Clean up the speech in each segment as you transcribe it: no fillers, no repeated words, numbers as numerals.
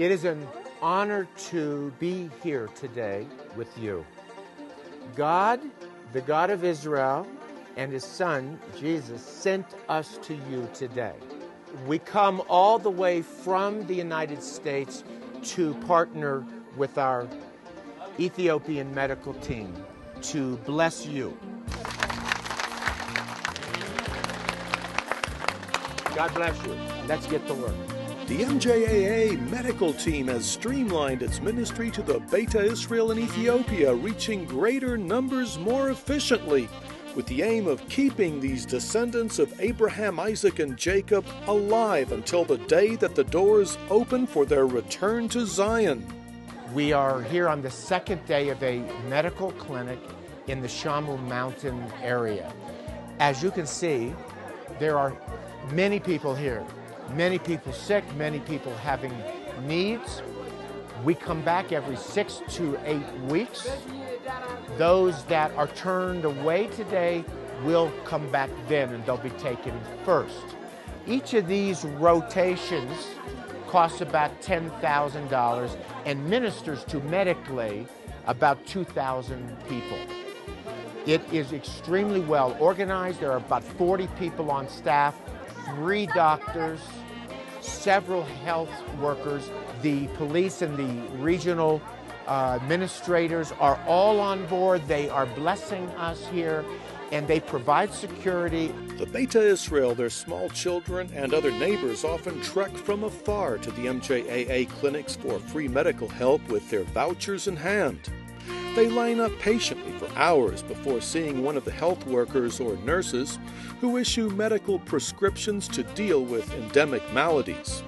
It is an honor to be here today with you. God, the God of Israel, and His Son, Jesus, sent us to you today. We come all the way from the United States to partner with our Ethiopian medical team to bless you. God bless you. Let's get to work. The MJAA medical team has streamlined its ministry to the Beta Israel in Ethiopia, reaching greater numbers more efficiently, with the aim of keeping these descendants of Abraham, Isaac, and Jacob alive until the day that the doors open for their return to Zion. We are here on the second day of a medical clinic in the Shamu Mountain area. As you can see, there are many people here, many people sick, many people having needs. We come back every 6 to 8 weeks. Those that are turned away today will come back then, and they'll be taken first. Each of these rotations costs about $10,000 and ministers to medically about 2,000 people. It is extremely well organized. There are about 40 people on staff, 3 doctors, several health workers. The police and the regional administrators are all on board. They are blessing us here, and they provide security. The Beta Israel, their small children, and other neighbors often trek from afar to the MJAA clinics for free medical help with their vouchers in hand. They line up patiently for hours before seeing one of the health workers or nurses who issue medical prescriptions to deal with endemic maladies.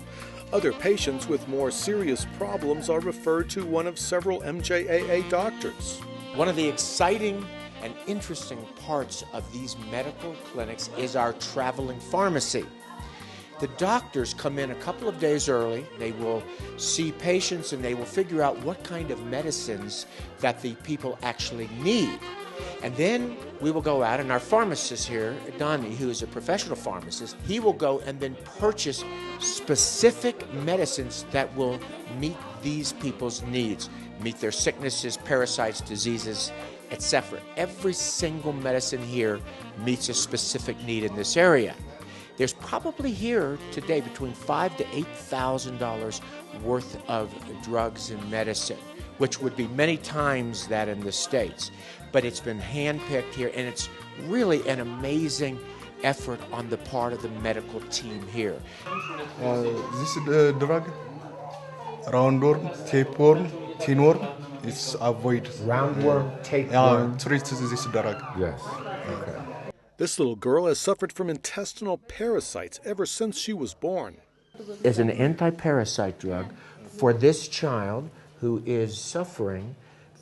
Other patients with more serious problems are referred to one of several MJAA doctors. One of the exciting and interesting parts of these medical clinics is our traveling pharmacy. The doctors come in a couple of days early. They will see patients and they will figure out what kind of medicines that the people actually need. And then we will go out, and our pharmacist here, Donnie, who is a professional pharmacist, he will go and then purchase specific medicines that will meet these people's needs, meet their sicknesses, parasites, diseases, etc. Every single medicine here meets a specific need in this area. There's probably here today between $5,000 to $8,000 worth of drugs and medicine, which would be many times that in the States. But it's been handpicked here, and it's really an amazing effort on the part of the medical team here. This drug, roundworm, tapeworm, thinworm, it's avoid. Roundworm, tapeworm. Treat this drug. Yes. Okay. This little girl has suffered from intestinal parasites ever since she was born. Is an anti-parasite drug for this child who is suffering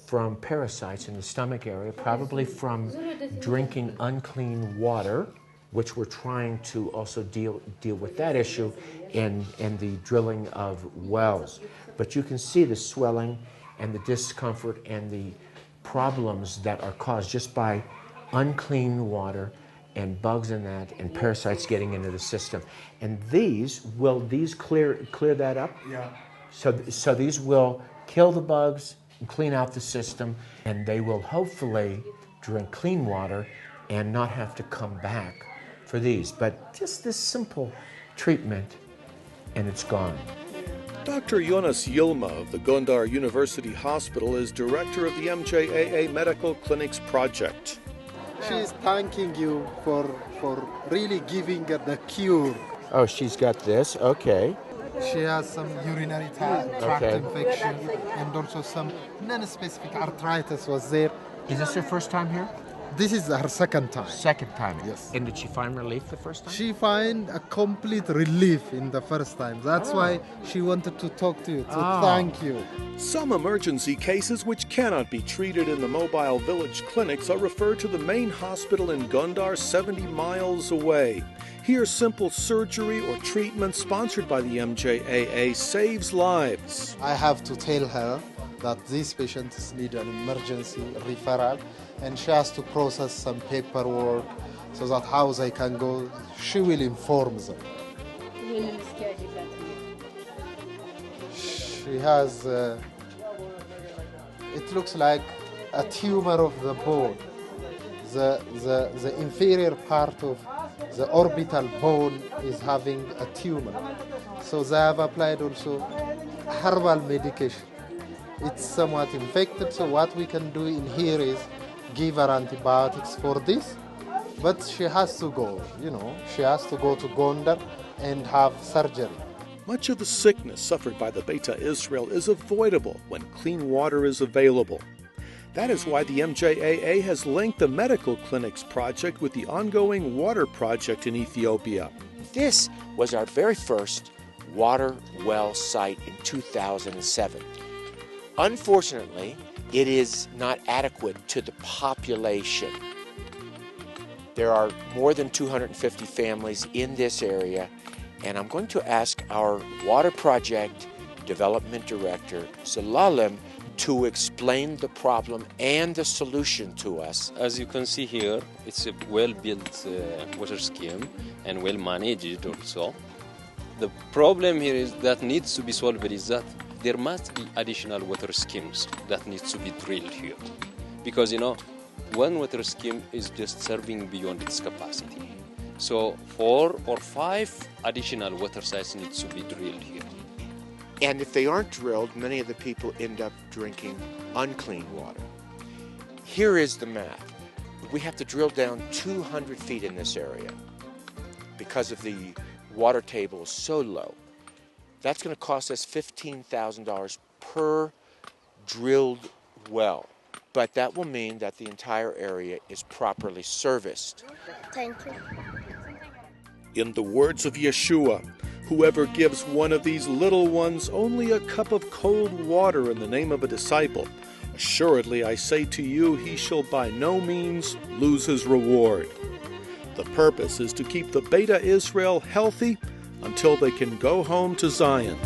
from parasites in the stomach area, probably from drinking unclean water, which we're trying to also deal with that issue in the drilling of wells. But you can see the swelling and the discomfort and the problems that are caused just by unclean water and bugs in that and parasites getting into the system. And these clear that up? Yeah. So these will kill the bugs and clean out the system, and they will hopefully drink clean water and not have to come back for these. But just this simple treatment, and it's gone. Dr. Jonas Yilma of the Gondar University Hospital is director of the MJAA Medical Clinics Project. She is thanking you for really giving her the cure. Oh, she's got this, okay. She has some urinary tract infection and also some non-specific arthritis was there. Is this her first time here? This is her second time. Second time? Yes. And did she find relief the first time? She find a complete relief in the first time. That's why she wanted to talk to you, to thank you. Some emergency cases which cannot be treated in the mobile village clinics are referred to the main hospital in Gondar 70 miles away. Here, simple surgery or treatment sponsored by the MJAA saves lives. I have to tell her that these patients need an emergency referral, and she has to process some paperwork so that how they can go, she will inform them. She has, it looks like a tumor of the bone. The inferior part of the orbital bone is having a tumor. So they have applied also herbal medication. It's somewhat infected, so what we can do in here is give her antibiotics for this. But she has to go, she has to go to Gondar and have surgery. Much of the sickness suffered by the Beta Israel is avoidable when clean water is available. That is why the MJAA has linked the medical clinics project with the ongoing water project in Ethiopia. This was our very first water well site in 2007. Unfortunately, it is not adequate to the population. There are more than 250 families in this area, and I'm going to ask our water project development director, Zelalem, to explain the problem and the solution to us. As you can see here, it's a well-built water scheme and well-managed also. The problem here is that needs to be solved is that there must be additional water schemes that needs to be drilled here. Because, one water scheme is just serving beyond its capacity. So 4 or 5 additional water sites needs to be drilled here. And if they aren't drilled, many of the people end up drinking unclean water. Here is the math. We have to drill down 200 feet in this area because of the water table is so low. That's going to cost us $15,000 per drilled well. But that will mean that the entire area is properly serviced. Thank you. In the words of Yeshua, whoever gives one of these little ones only a cup of cold water in the name of a disciple, assuredly I say to you, he shall by no means lose his reward. The purpose is to keep the Beta Israel healthy until they can go home to Zion.